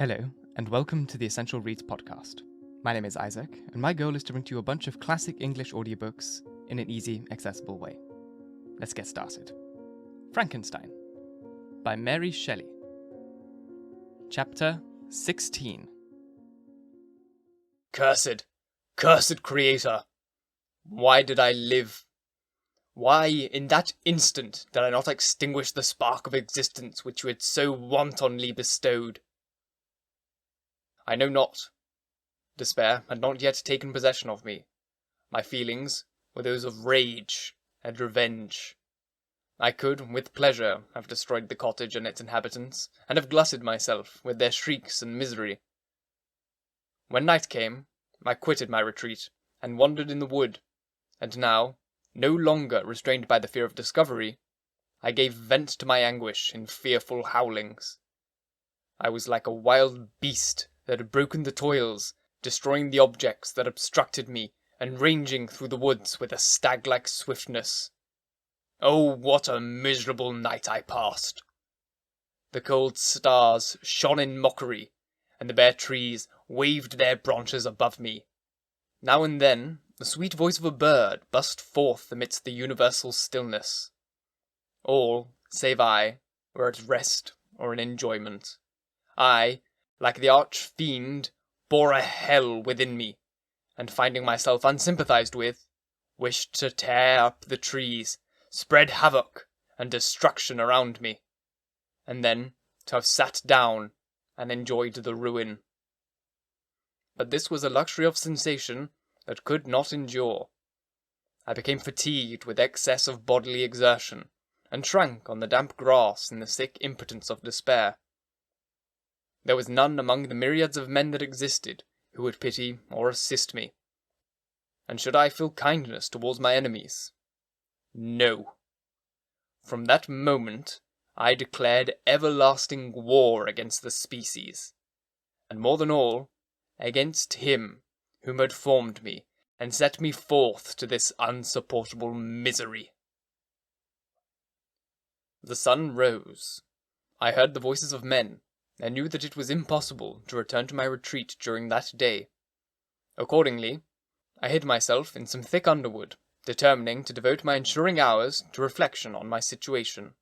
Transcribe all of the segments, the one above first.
Hello, and welcome to the Essential Reads podcast. My name is Isaac, and my goal is to bring to you a bunch of classic English audiobooks in an easy, accessible way. Let's get started. Frankenstein by Mary Shelley. Chapter 16. Cursed creator! Why did I live? Why, in that instant, did I not extinguish the spark of existence which you had so wantonly bestowed? I know not. Despair had not yet taken possession of me. My feelings were those of rage and revenge. I could, with pleasure, have destroyed the cottage and its inhabitants, and have glutted myself with their shrieks and misery. When night came, I quitted my retreat, and wandered in the wood, and now, no longer restrained by the fear of discovery, I gave vent to my anguish in fearful howlings. I was like a wild beast that had broken the toils, destroying the objects that obstructed me, and ranging through the woods with a stag-like swiftness. Oh, what a miserable night I passed! The cold stars shone in mockery, and the bare trees waved their branches above me. Now and then, the sweet voice of a bird burst forth amidst the universal stillness. All, save I, were at rest or in enjoyment. I, like the arch-fiend, bore a hell within me, and finding myself unsympathized with, wished to tear up the trees, spread havoc and destruction around me, and then to have sat down and enjoyed the ruin. But this was a luxury of sensation that could not endure. I became fatigued with excess of bodily exertion, and shrank on the damp grass in the sick impotence of despair. There was none among the myriads of men that existed who would pity or assist me. And should I feel kindness towards my enemies? No. From that moment I declared everlasting war against the species, and more than all, against him whom had formed me and set me forth to this unsupportable misery. The sun rose. I heard the voices of men, and knew that it was impossible to return to my retreat during that day. Accordingly, I hid myself in some thick underwood, determining to devote my ensuing hours to reflection on my situation.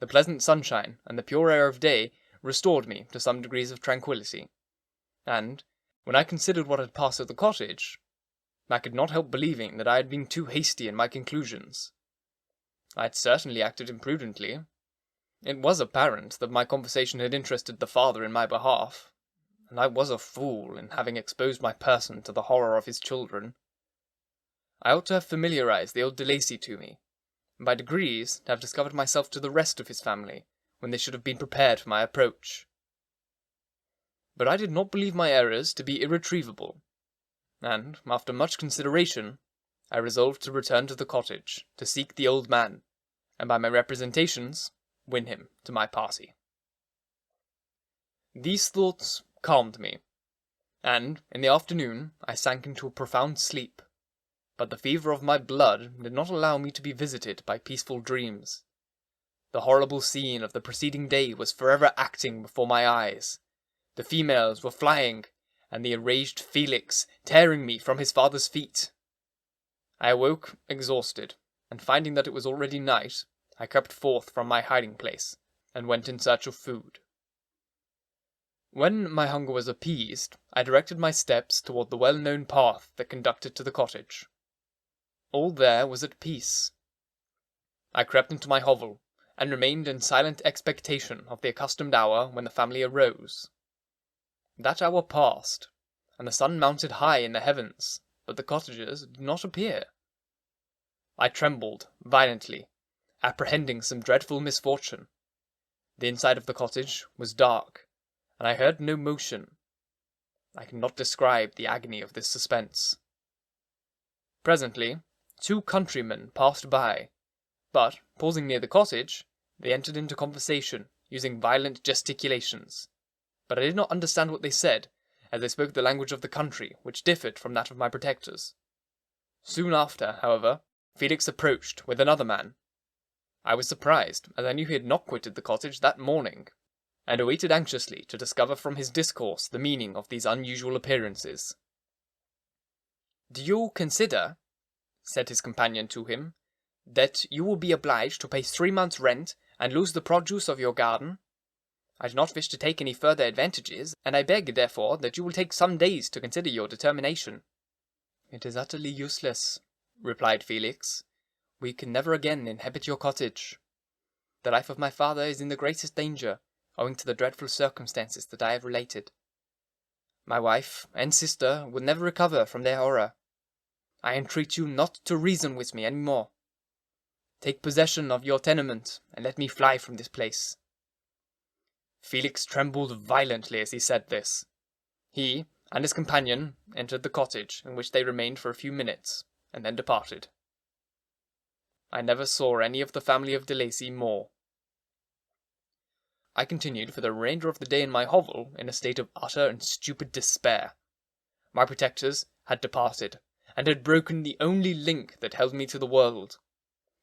The pleasant sunshine and the pure air of day restored me to some degrees of tranquillity, and, when I considered what had passed at the cottage, I could not help believing that I had been too hasty in my conclusions. I had certainly acted imprudently. It was apparent that my conversation had interested the father in my behalf, and I was a fool in having exposed my person to the horror of his children. I ought to have familiarized the old De Lacy to me, and by degrees to have discovered myself to the rest of his family, when they should have been prepared for my approach. But I did not believe my errors to be irretrievable, and, after much consideration, I resolved to return to the cottage, to seek the old man, and by my representations win him to my party. These thoughts calmed me, and in the afternoon I sank into a profound sleep, but the fever of my blood did not allow me to be visited by peaceful dreams. The horrible scene of the preceding day was forever acting before my eyes. The females were flying, and the enraged Felix tearing me from his father's feet. I awoke exhausted, and finding that it was already night, I crept forth from my hiding-place, and went in search of food. When my hunger was appeased, I directed my steps toward the well-known path that conducted to the cottage. All there was at peace. I crept into my hovel, and remained in silent expectation of the accustomed hour when the family arose. That hour passed, and the sun mounted high in the heavens, but the cottagers did not appear. I trembled violently, apprehending some dreadful misfortune. The inside of the cottage was dark, and I heard no motion. I cannot describe the agony of this suspense. Presently, 2 countrymen passed by, but, pausing near the cottage, they entered into conversation, using violent gesticulations. But I did not understand what they said, as they spoke the language of the country, which differed from that of my protectors. Soon after, however, Felix approached with another man. I was surprised, as I knew he had not quitted the cottage that morning. and awaited anxiously to discover from his discourse the meaning of these unusual appearances. "Do you consider," said his companion to him, "that you will be obliged to pay 3 months' rent and lose the produce of your garden? I do not wish to take any further advantages, and I beg, therefore, that you will take some days to consider your determination." "It is utterly useless," replied Felix. "We can never again inhabit your cottage. The life of my father is in the greatest danger, owing to the dreadful circumstances that I have related. My wife and sister will never recover from their horror. I entreat you not to reason with me any more. Take possession of your tenement, and let me fly from this place." Felix trembled violently as he said this. He and his companion entered the cottage, in which they remained for a few minutes, and then departed. I never saw any of the family of De Lacy more. I continued for the remainder of the day in my hovel in a state of utter and stupid despair. My protectors had departed, and had broken the only link that held me to the world.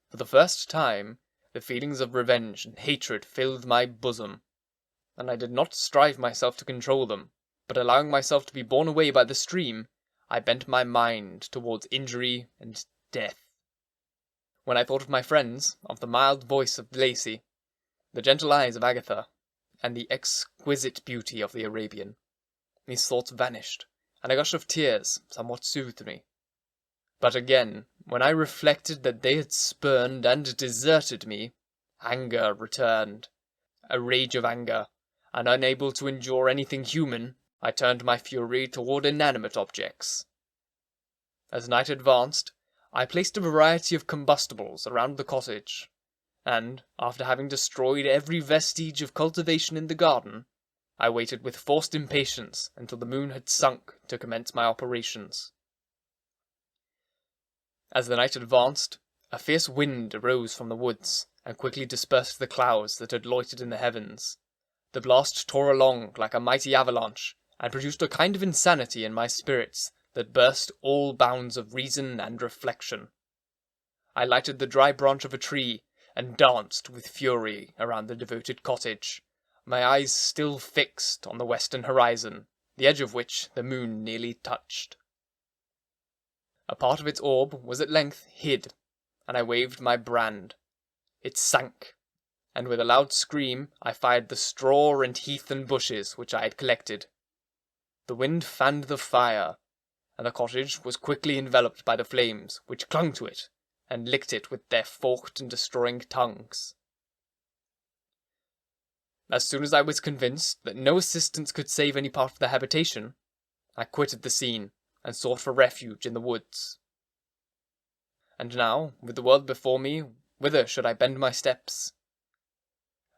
For the first time, the feelings of revenge and hatred filled my bosom, and I did not strive myself to control them, but allowing myself to be borne away by the stream, I bent my mind towards injury and death. When I thought of my friends, of the mild voice of De Lacy, the gentle eyes of Agatha, and the exquisite beauty of the Arabian, these thoughts vanished, and a gush of tears somewhat soothed me. But again, when I reflected that they had spurned and deserted me, anger returned, a rage of anger, and unable to endure anything human, I turned my fury toward inanimate objects. As night advanced, I placed a variety of combustibles around the cottage, and, after having destroyed every vestige of cultivation in the garden, I waited with forced impatience until the moon had sunk to commence my operations. As the night advanced, a fierce wind arose from the woods, and quickly dispersed the clouds that had loitered in the heavens. The blast tore along like a mighty avalanche, and produced a kind of insanity in my spirits that burst all bounds of reason and reflection. I lighted the dry branch of a tree, and danced with fury around the devoted cottage, my eyes still fixed on the western horizon, the edge of which the moon nearly touched. A part of its orb was at length hid, and I waved my brand. It sank, and with a loud scream I fired the straw and heath and bushes which I had collected. The wind fanned the fire, and the cottage was quickly enveloped by the flames, which clung to it, and licked it with their forked and destroying tongues. As soon as I was convinced that no assistance could save any part of the habitation, I quitted the scene, and sought for refuge in the woods. And now, with the world before me, whither should I bend my steps?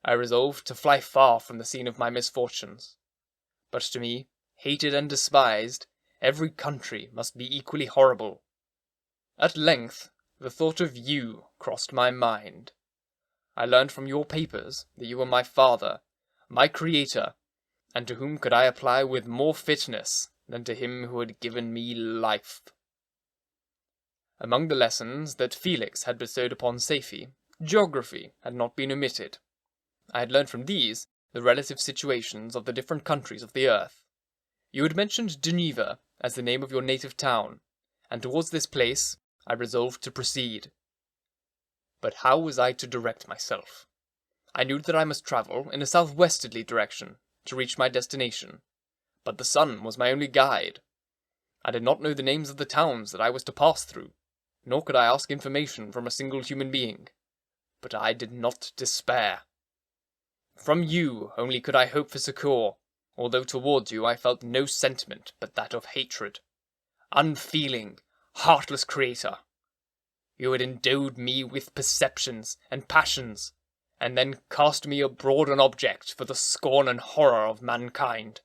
I resolved to fly far from the scene of my misfortunes. But to me, hated and despised, every country must be equally horrible. At length, the thought of you crossed my mind. I learned from your papers that you were my father, my creator, and to whom could I apply with more fitness than to him who had given me life? Among the lessons that Felix had bestowed upon Safie, geography had not been omitted. I had learned from these the relative situations of the different countries of the earth. You had mentioned Geneva as the name of your native town, and towards this place I resolved to proceed. But how was I to direct myself? I knew that I must travel in a southwesterly direction to reach my destination, but the sun was my only guide. I did not know the names of the towns that I was to pass through, nor could I ask information from a single human being. But I did not despair. From you only could I hope for succour, although towards you I felt no sentiment but that of hatred. Unfeeling, heartless creator! You had endowed me with perceptions and passions, and then cast me abroad an object for the scorn and horror of mankind.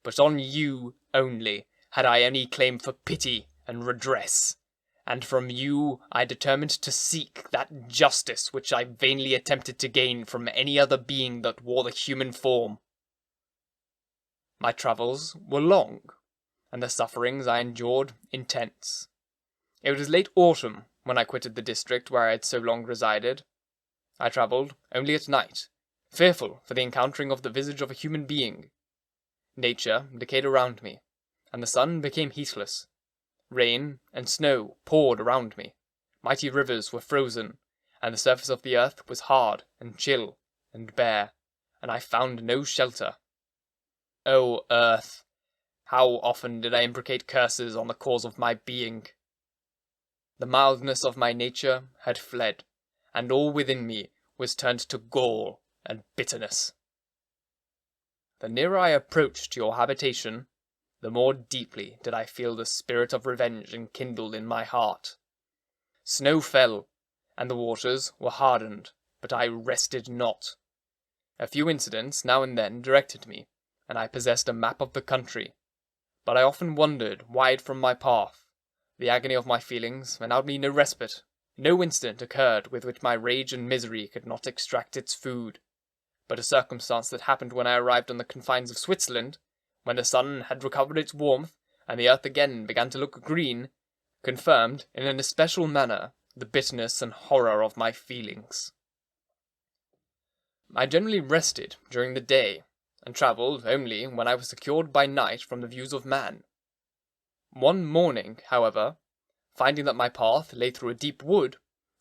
But on you only had I any claim for pity and redress, and from you I determined to seek that justice which I vainly attempted to gain from any other being that wore the human form. My travels were long, and the sufferings I endured intense. It was late autumn when I quitted the district where I had so long resided. I travelled only at night, fearful for the encountering of the visage of a human being. Nature decayed around me, and the sun became heatless. Rain and snow poured around me. Mighty rivers were frozen, and the surface of the earth was hard and chill and bare, and I found no shelter. O earth, how often did I imprecate curses on the cause of my being! The mildness of my nature had fled, and all within me was turned to gall and bitterness. The nearer I approached your habitation, the more deeply did I feel the spirit of revenge enkindled in my heart. Snow fell, and the waters were hardened, but I rested not. A few incidents now and then directed me, and I possessed a map of the country, but I often wandered wide from my path. The agony of my feelings allowed me no respite. No incident occurred with which my rage and misery could not extract its food. But a circumstance that happened when I arrived on the confines of Switzerland, when the sun had recovered its warmth, and the earth again began to look green, confirmed in an especial manner the bitterness and horror of my feelings. I generally rested during the day, and travelled only when I was secured by night from the views of man. One morning, however, finding that my path lay through a deep wood,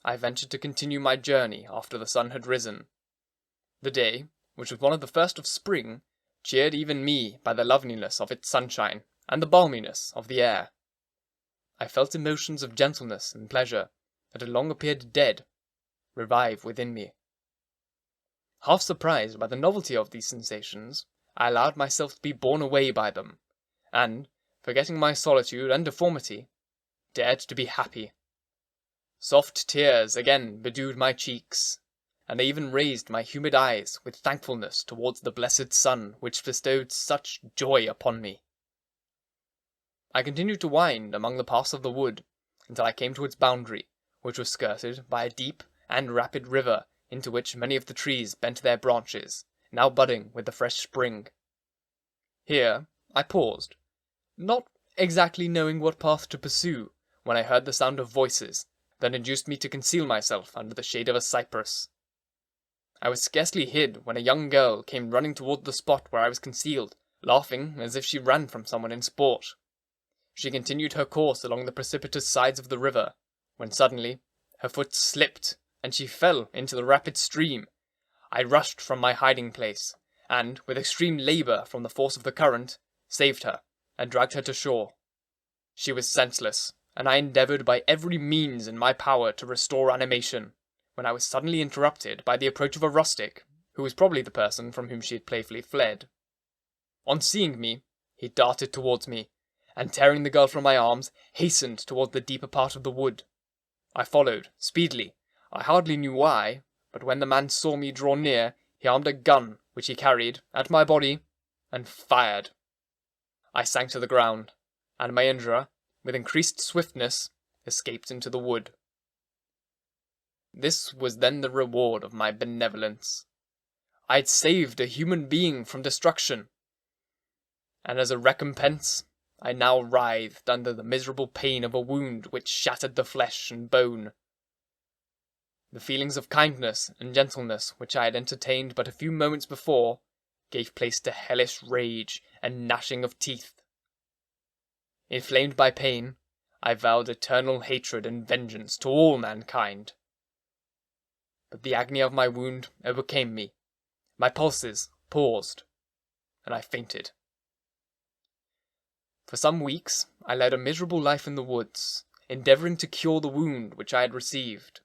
I ventured to continue my journey after the sun had risen. The day, which was one of the first of spring, cheered even me by the loveliness of its sunshine and the balminess of the air. I felt emotions of gentleness and pleasure that had long appeared dead revive within me. Half surprised by the novelty of these sensations, I allowed myself to be borne away by them, and, forgetting my solitude and deformity, dared to be happy. Soft tears again bedewed my cheeks, and I even raised my humid eyes with thankfulness towards the blessed sun which bestowed such joy upon me. I continued to wind among the paths of the wood, until I came to its boundary, which was skirted by a deep and rapid river, into which many of the trees bent their branches, now budding with the fresh spring. Here I paused, not exactly knowing what path to pursue, when I heard the sound of voices that induced me to conceal myself under the shade of a cypress. I was scarcely hid when a young girl came running toward the spot where I was concealed, laughing as if she ran from someone in sport. She continued her course along the precipitous sides of the river, when suddenly her foot slipped, and she fell into the rapid stream. I rushed from my hiding place, and, with extreme labour from the force of the current, saved her, and dragged her to shore. She was senseless, and I endeavoured by every means in my power to restore animation, when I was suddenly interrupted by the approach of a rustic, who was probably the person from whom she had playfully fled. On seeing me, he darted towards me, and tearing the girl from my arms, hastened toward the deeper part of the wood. I followed, speedily. I hardly knew why, but when the man saw me draw near, he armed a gun, which he carried, at my body, and fired. I sank to the ground, and my injurer, with increased swiftness, escaped into the wood. This was then the reward of my benevolence. I had saved a human being from destruction, and as a recompense, I now writhed under the miserable pain of a wound which shattered the flesh and bone. The feelings of kindness and gentleness which I had entertained but a few moments before gave place to hellish rage and gnashing of teeth. Inflamed by pain, I vowed eternal hatred and vengeance to all mankind. But the agony of my wound overcame me. My pulses paused, and I fainted. For some weeks I led a miserable life in the woods, endeavouring to cure the wound which I had received.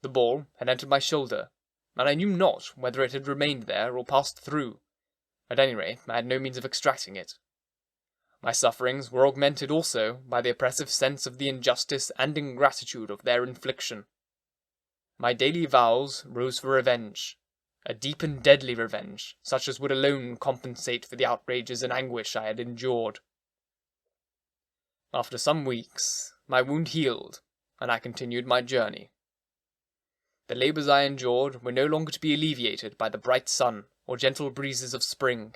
The ball had entered my shoulder, and I knew not whether it had remained there or passed through. At any rate, I had no means of extracting it. My sufferings were augmented also by the oppressive sense of the injustice and ingratitude of their infliction. My daily vows rose for revenge, a deep and deadly revenge, such as would alone compensate for the outrages and anguish I had endured. After some weeks, my wound healed, and I continued my journey. The labours I endured were no longer to be alleviated by the bright sun or gentle breezes of spring.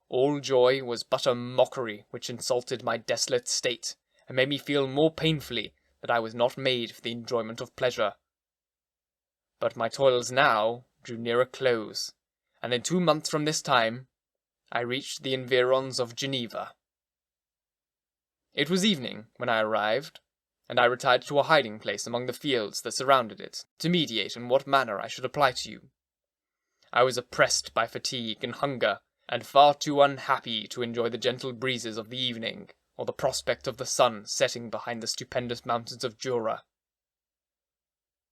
All joy was but a mockery which insulted my desolate state, and made me feel more painfully that I was not made for the enjoyment of pleasure. But my toils now drew near a close, and in 2 months from this time, I reached the environs of Geneva. It was evening when I arrived, and I retired to a hiding place among the fields that surrounded it, to meditate in what manner I should apply to you. I was oppressed by fatigue and hunger, and far too unhappy to enjoy the gentle breezes of the evening, or the prospect of the sun setting behind the stupendous mountains of Jura.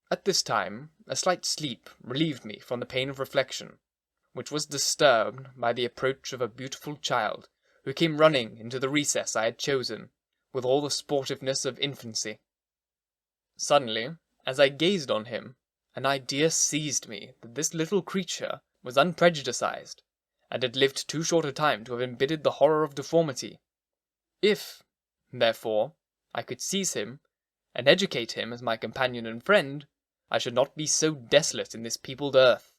At this time, a slight sleep relieved me from the pain of reflection, which was disturbed by the approach of a beautiful child, who came running into the recess I had chosen, with all the sportiveness of infancy. Suddenly, as I gazed on him, an idea seized me that this little creature was unprejudiced, and had lived too short a time to have embittered the horror of deformity. If, therefore, I could seize him, and educate him as my companion and friend, I should not be so desolate in this peopled earth.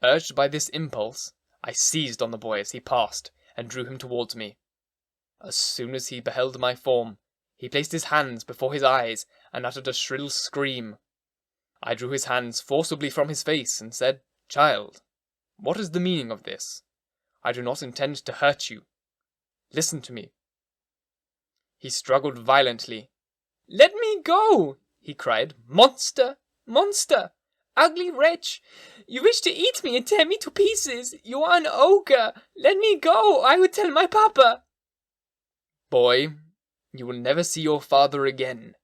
Urged by this impulse, I seized on the boy as he passed, and drew him towards me. As soon as he beheld my form, he placed his hands before his eyes, and uttered a shrill scream. I drew his hands forcibly from his face, and said, "Child, what is the meaning of this? I do not intend to hurt you. Listen to me." He struggled violently. "Let me go!" he cried. "Monster! Monster! Ugly wretch! You wish to eat me and tear me to pieces! You are an ogre! Let me go! I will tell my papa!" "Boy, you will never see your father again.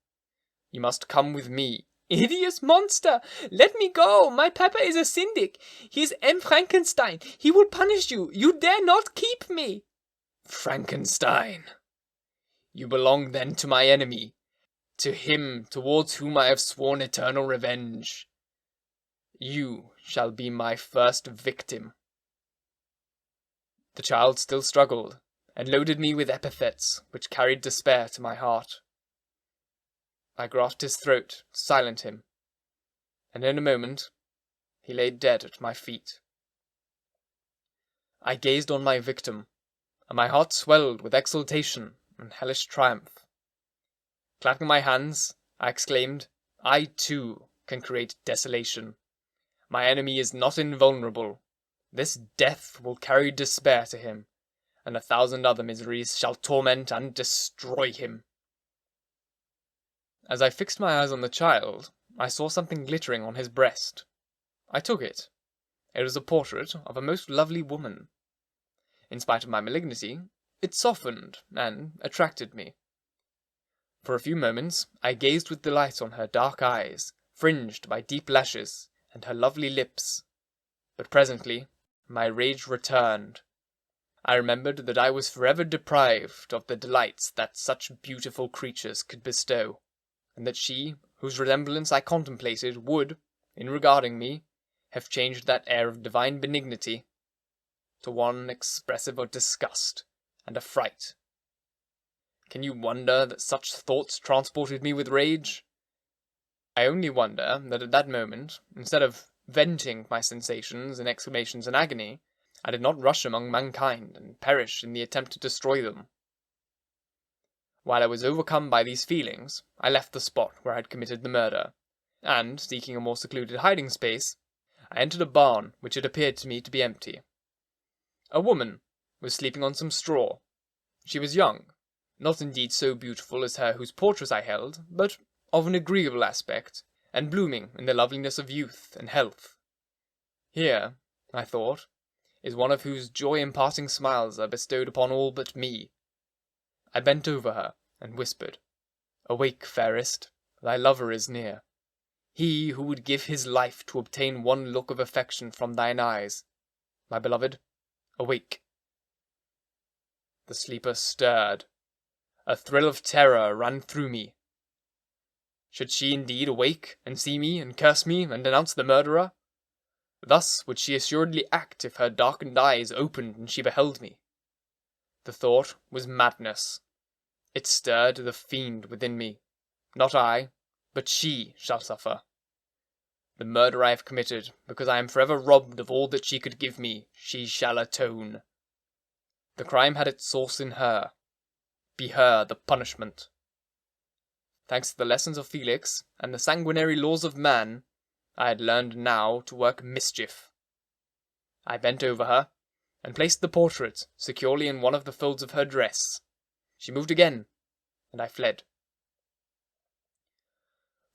You must come with me." "Hideous monster! Let me go! My papa is a syndic. He is Frankenstein. He will punish you. You dare not keep me." "Frankenstein! You belong then to my enemy, to him towards whom I have sworn eternal revenge. You shall be my first victim." The child still struggled, and loaded me with epithets which carried despair to my heart. I grasped his throat to silence him, and in a moment he lay dead at my feet. I gazed on my victim, and my heart swelled with exultation and hellish triumph. Clapping my hands, I exclaimed, "I too can create desolation. My enemy is not invulnerable. This death will carry despair to him, and 1,000 other miseries shall torment and destroy him." As I fixed my eyes on the child, I saw something glittering on his breast. I took it. It was a portrait of a most lovely woman. In spite of my malignity, it softened and attracted me. For a few moments I gazed with delight on her dark eyes, fringed by deep lashes, and her lovely lips. But presently my rage returned. I remembered that I was forever deprived of the delights that such beautiful creatures could bestow, and that she, whose resemblance I contemplated, would, in regarding me, have changed that air of divine benignity to one expressive of disgust and affright. Can you wonder that such thoughts transported me with rage? I only wonder that at that moment, instead of venting my sensations in exclamations and agony, I did not rush among mankind and perish in the attempt to destroy them. While I was overcome by these feelings, I left the spot where I had committed the murder, and, seeking a more secluded hiding space, I entered a barn which had appeared to me to be empty. A woman was sleeping on some straw. She was young, not indeed so beautiful as her whose portrait I held, but of an agreeable aspect, and blooming in the loveliness of youth and health. Here, I thought, is one of whose joy-imparting smiles are bestowed upon all but me. I bent over her, and whispered, "Awake, fairest, thy lover is near. He who would give his life to obtain one look of affection from thine eyes. My beloved, awake." The sleeper stirred. A thrill of terror ran through me. Should she indeed awake, and see me, and curse me, and denounce the murderer? Thus would she assuredly act if her darkened eyes opened and she beheld me. The thought was madness. It stirred the fiend within me. Not I, but she shall suffer. The murder I have committed, because I am forever robbed of all that she could give me, she shall atone. The crime had its source in her. Be her the punishment. Thanks to the lessons of Felix, and the sanguinary laws of man, I had learned now to work mischief. I bent over her, and placed the portrait securely in one of the folds of her dress. She moved again, and I fled.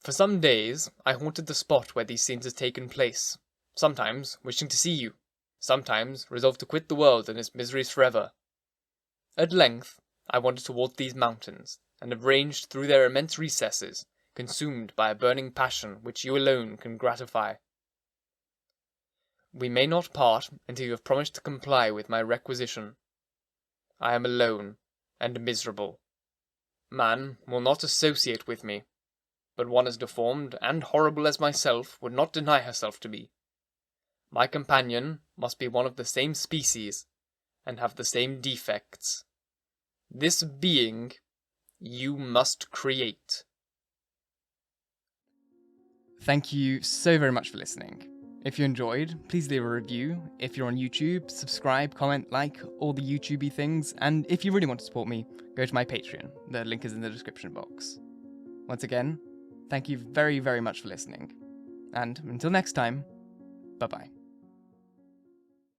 For some days I haunted the spot where these scenes had taken place, sometimes wishing to see you, sometimes resolved to quit the world and its miseries forever. At length I wandered toward these mountains, and have ranged through their immense recesses, consumed by a burning passion which you alone can gratify. We may not part until you have promised to comply with my requisition. I am alone, and miserable. Man will not associate with me, but one as deformed and horrible as myself would not deny herself to be. My companion must be one of the same species, and have the same defects. This being you must create. Thank you so very much for listening. If you enjoyed, please leave a review. If you're on YouTube, subscribe, comment, like, all the YouTubey things. And if you really want to support me, go to my Patreon. The link is in the description box. Once again, thank you very, very much for listening. And until next time, bye-bye.